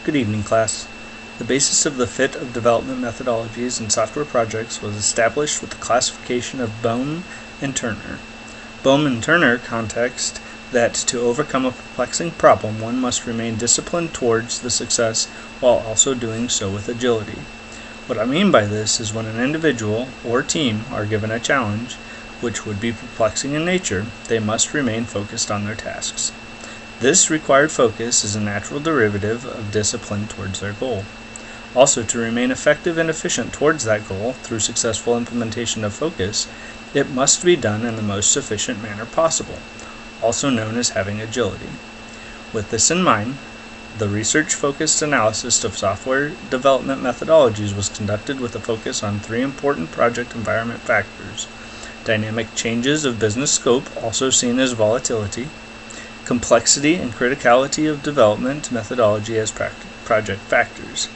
Good evening, class. The basis of the fit of development methodologies in software projects was established with the classification of Boehm and Turner. Boehm and Turner context that to overcome a perplexing problem, one must remain disciplined towards the success while also doing so with agility. What I mean by this is when an individual or team are given a challenge, which would be perplexing in nature, they must remain focused on their tasks. This required focus is a natural derivative of discipline towards their goal. Also, to remain effective and efficient towards that goal through successful implementation of focus, it must be done in the most efficient manner possible, also known as having agility. With this in mind, the research-focused analysis of software development methodologies was conducted with a focus on three important project environment factors: dynamic changes of business scope, also seen as volatility; complexity and criticality of development methodology as project factors.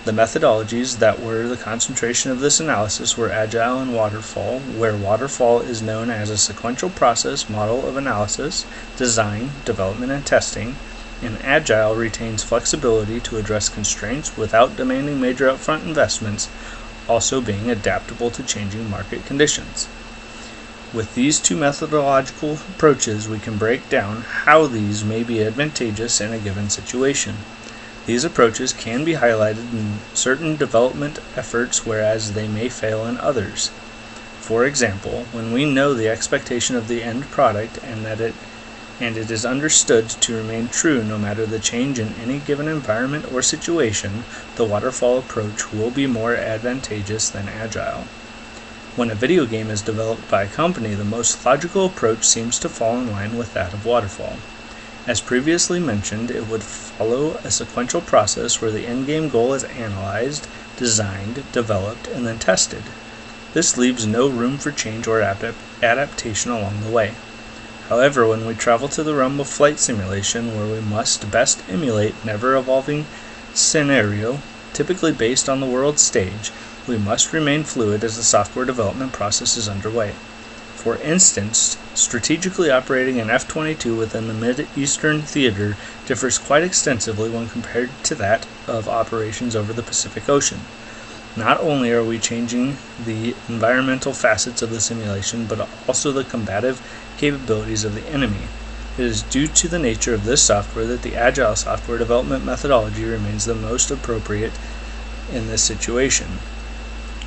The methodologies that were the concentration of this analysis were Agile and Waterfall, where Waterfall is known as a sequential process model of analysis, design, development, and testing, and Agile retains flexibility to address constraints without demanding major upfront investments, also being adaptable to changing market conditions. With these two methodological approaches, we can break down how these may be advantageous in a given situation. These approaches can be highlighted in certain development efforts, whereas they may fail in others. For example, when we know the expectation of the end product and it is understood to remain true no matter the change in any given environment or situation, the waterfall approach will be more advantageous than Agile. When a video game is developed by a company, the most logical approach seems to fall in line with that of waterfall. As previously mentioned, it would follow a sequential process where the endgame goal is analyzed, designed, developed, and then tested. This leaves no room for change or adaptation along the way. However, when we travel to the realm of flight simulation, where we must best emulate an ever-evolving scenario, typically based on the world stage, we must remain fluid as the software development process is underway. For instance, strategically operating an F-22 within the Mid-Eastern theater differs quite extensively when compared to that of operations over the Pacific Ocean. Not only are we changing the environmental facets of the simulation, but also the combative capabilities of the enemy. It is due to the nature of this software that the Agile software development methodology remains the most appropriate in this situation.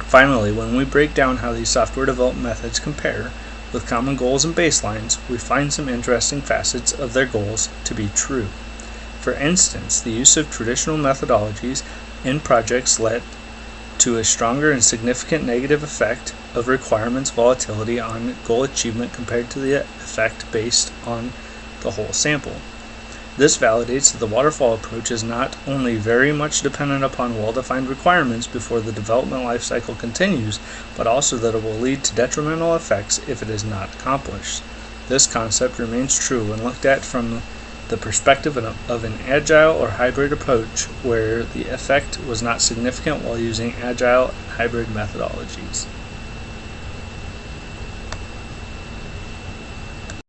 Finally, when we break down how these software development methods compare with common goals and baselines, we find some interesting facets of their goals to be true. For instance, the use of traditional methodologies in projects led to a stronger and significant negative effect of requirements volatility on goal achievement compared to the effect based on the whole sample. This validates that the waterfall approach is not only very much dependent upon well-defined requirements before the development lifecycle continues, but also that it will lead to detrimental effects if it is not accomplished. This concept remains true when looked at from the perspective of an agile or hybrid approach, where the effect was not significant while using agile and hybrid methodologies.